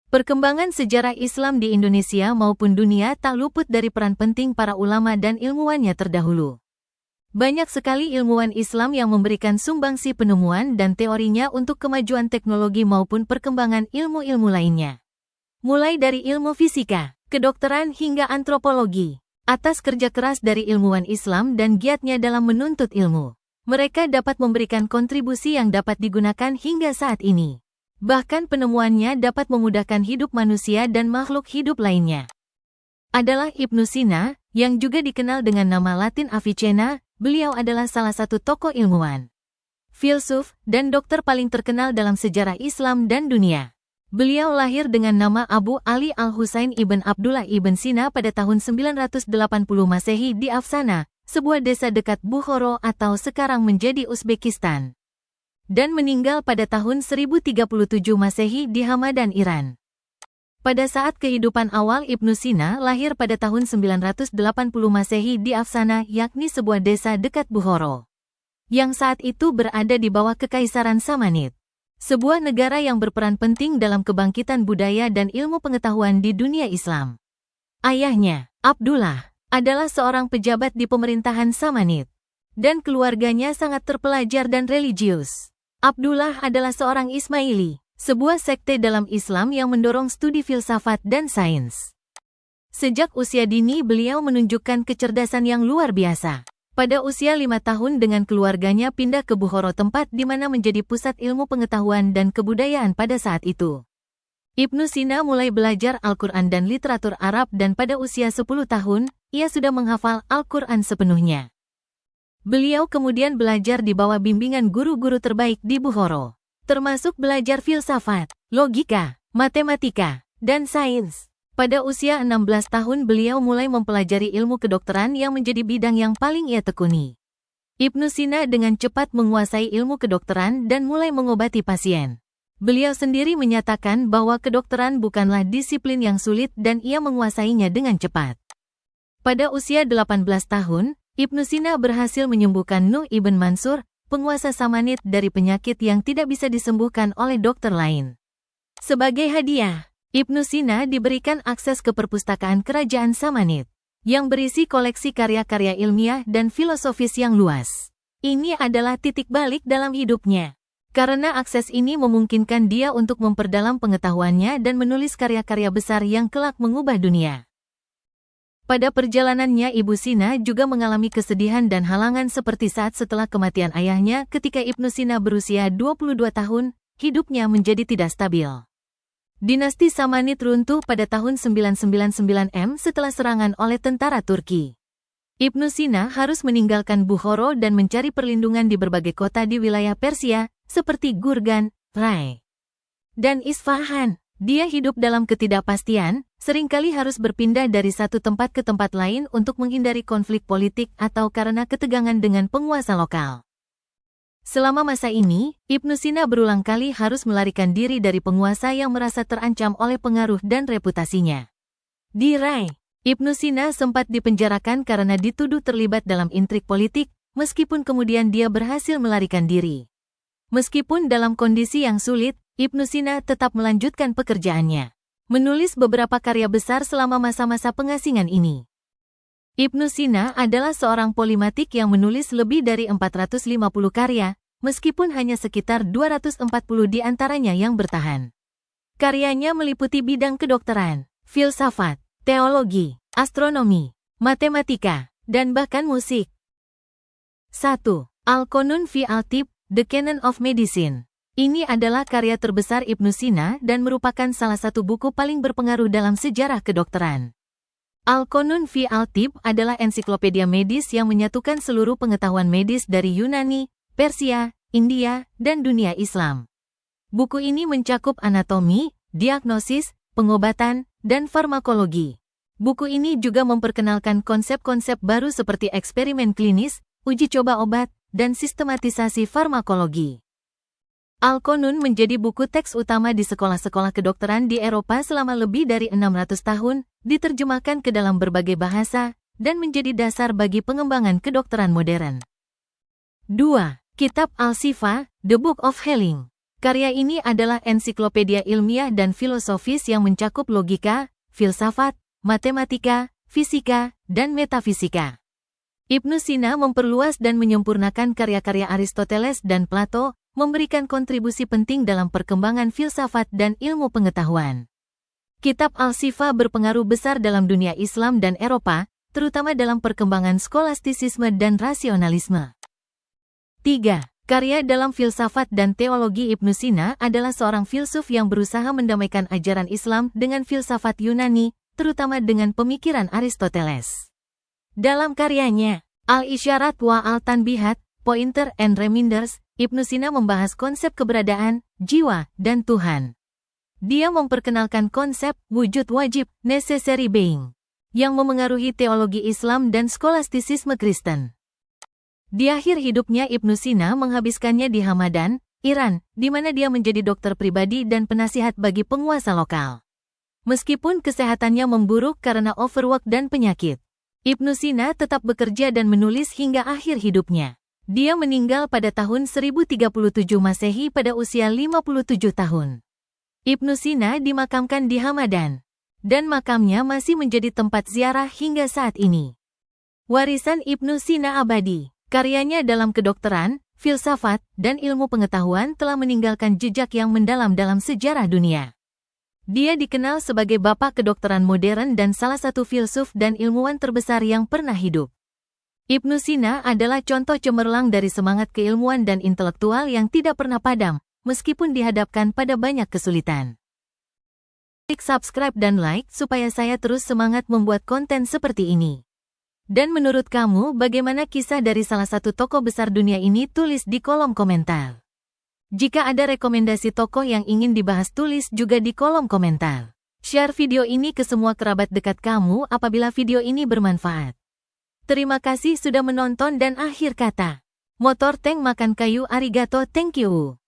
Perkembangan sejarah Islam di Indonesia maupun dunia tak luput dari peran penting para ulama dan ilmuwannya terdahulu. Banyak sekali ilmuwan Islam yang memberikan sumbangsi penemuan dan teorinya untuk kemajuan teknologi maupun perkembangan ilmu-ilmu lainnya. Mulai dari ilmu fisika, kedokteran hingga antropologi. Atas kerja keras dari ilmuwan Islam dan giatnya dalam menuntut ilmu, mereka dapat memberikan kontribusi yang dapat digunakan hingga saat ini. Bahkan penemuannya dapat memudahkan hidup manusia dan makhluk hidup lainnya. Adalah Ibnu Sina, yang juga dikenal dengan nama Latin Avicenna. Beliau adalah salah satu tokoh ilmuwan, filsuf, dan dokter paling terkenal dalam sejarah Islam dan dunia. Beliau lahir dengan nama Abu Ali Al-Husain ibn Abdullah ibn Sina pada tahun 980 Masehi di Afsana, sebuah desa dekat Bukhara atau sekarang menjadi Uzbekistan. Dan meninggal pada tahun 1037 Masehi di Hamadan, Iran. Pada saat kehidupan awal Ibnu Sina lahir pada tahun 980 Masehi di Afsana, yakni sebuah desa dekat Bukhara, yang saat itu berada di bawah Kekaisaran Samanid, sebuah negara yang berperan penting dalam kebangkitan budaya dan ilmu pengetahuan di dunia Islam. Ayahnya, Abdullah, adalah seorang pejabat di pemerintahan Samanid, dan keluarganya sangat terpelajar dan religius. Abdullah adalah seorang Ismaili, sebuah sekte dalam Islam yang mendorong studi filsafat dan sains. Sejak usia dini beliau menunjukkan kecerdasan yang luar biasa. Pada usia 5 tahun dengan keluarganya pindah ke Bukhara, tempat di mana menjadi pusat ilmu pengetahuan dan kebudayaan pada saat itu. Ibnu Sina mulai belajar Al-Quran dan literatur Arab dan pada usia 10 tahun, ia sudah menghafal Al-Quran sepenuhnya. Beliau kemudian belajar di bawah bimbingan guru-guru terbaik di Bukhara, termasuk belajar filsafat, logika, matematika, dan sains. Pada usia 16 tahun beliau mulai mempelajari ilmu kedokteran yang menjadi bidang yang paling ia tekuni. Ibnu Sina dengan cepat menguasai ilmu kedokteran dan mulai mengobati pasien. Beliau sendiri menyatakan bahwa kedokteran bukanlah disiplin yang sulit dan ia menguasainya dengan cepat. Pada usia 18 tahun, Ibnu Sina berhasil menyembuhkan Nuh ibn Mansur, penguasa Samanid, dari penyakit yang tidak bisa disembuhkan oleh dokter lain. Sebagai hadiah, Ibnu Sina diberikan akses ke perpustakaan kerajaan Samanid, yang berisi koleksi karya-karya ilmiah dan filosofis yang luas. Ini adalah titik balik dalam hidupnya, karena akses ini memungkinkan dia untuk memperdalam pengetahuannya dan menulis karya-karya besar yang kelak mengubah dunia. Pada perjalanannya Ibu Sina juga mengalami kesedihan dan halangan seperti saat setelah kematian ayahnya ketika Ibnu Sina berusia 22 tahun, hidupnya menjadi tidak stabil. Dinasti Samanid runtuh pada tahun 999 setelah serangan oleh tentara Turki. Ibnu Sina harus meninggalkan Bukhara dan mencari perlindungan di berbagai kota di wilayah Persia, seperti Gurgan, Rai, dan Isfahan. Dia hidup dalam ketidakpastian, seringkali harus berpindah dari satu tempat ke tempat lain untuk menghindari konflik politik atau karena ketegangan dengan penguasa lokal. Selama masa ini, Ibnu Sina berulang kali harus melarikan diri dari penguasa yang merasa terancam oleh pengaruh dan reputasinya. Di Rai, Ibnu Sina sempat dipenjarakan karena dituduh terlibat dalam intrik politik, meskipun kemudian dia berhasil melarikan diri. Meskipun dalam kondisi yang sulit, Ibnu Sina tetap melanjutkan pekerjaannya, menulis beberapa karya besar selama masa-masa pengasingan ini. Ibnu Sina adalah seorang polimatik yang menulis lebih dari 450 karya, meskipun hanya sekitar 240 di antaranya yang bertahan. Karyanya meliputi bidang kedokteran, filsafat, teologi, astronomi, matematika, dan bahkan musik. 1. Al-Qanun fi al-Tibb, The Canon of Medicine. Ini adalah karya terbesar Ibnu Sina dan merupakan salah satu buku paling berpengaruh dalam sejarah kedokteran. Al-Qanun fi al-Tibb adalah ensiklopedia medis yang menyatukan seluruh pengetahuan medis dari Yunani, Persia, India, dan dunia Islam. Buku ini mencakup anatomi, diagnosis, pengobatan, dan farmakologi. Buku ini juga memperkenalkan konsep-konsep baru seperti eksperimen klinis, uji coba obat, dan sistematisasi farmakologi. Al-Qanun menjadi buku teks utama di sekolah-sekolah kedokteran di Eropa selama lebih dari 600 tahun, diterjemahkan ke dalam berbagai bahasa, dan menjadi dasar bagi pengembangan kedokteran modern. 2. Kitab Al-Shifa, The Book of Healing. Karya ini adalah ensiklopedia ilmiah dan filosofis yang mencakup logika, filsafat, matematika, fisika, dan metafisika. Ibnu Sina memperluas dan menyempurnakan karya-karya Aristoteles dan Plato, memberikan kontribusi penting dalam perkembangan filsafat dan ilmu pengetahuan. Kitab Al-Shifa berpengaruh besar dalam dunia Islam dan Eropa, terutama dalam perkembangan skolastisisme dan rasionalisme. 3. Karya dalam filsafat dan teologi Ibnu Sina adalah seorang filsuf yang berusaha mendamaikan ajaran Islam dengan filsafat Yunani, terutama dengan pemikiran Aristoteles. Dalam karyanya, Al-Isyarat wa Al-Tanbihat, Pointer and Reminders, Ibnu Sina membahas konsep keberadaan, jiwa, dan Tuhan. Dia memperkenalkan konsep wujud wajib, necessary being, yang memengaruhi teologi Islam dan skolastisisme Kristen. Di akhir hidupnya Ibnu Sina menghabiskannya di Hamadan, Iran, di mana dia menjadi dokter pribadi dan penasihat bagi penguasa lokal. Meskipun kesehatannya memburuk karena overwork dan penyakit, Ibnu Sina tetap bekerja dan menulis hingga akhir hidupnya. Dia meninggal pada tahun 1037 Masehi pada usia 57 tahun. Ibnu Sina dimakamkan di Hamadan, dan makamnya masih menjadi tempat ziarah hingga saat ini. Warisan Ibnu Sina abadi. Karyanya dalam kedokteran, filsafat, dan ilmu pengetahuan telah meninggalkan jejak yang mendalam dalam sejarah dunia. Dia dikenal sebagai bapak kedokteran modern dan salah satu filsuf dan ilmuwan terbesar yang pernah hidup. Ibnu Sina adalah contoh cemerlang dari semangat keilmuan dan intelektual yang tidak pernah padam, meskipun dihadapkan pada banyak kesulitan. Klik subscribe dan like supaya saya terus semangat membuat konten seperti ini. Dan menurut kamu bagaimana kisah dari salah satu tokoh besar dunia ini? Tulis di kolom komentar. Jika ada rekomendasi tokoh yang ingin dibahas tulis juga di kolom komentar. Share video ini ke semua kerabat dekat kamu apabila video ini bermanfaat. Terima kasih sudah menonton dan akhir kata. Motor tank makan kayu arigato, thank you.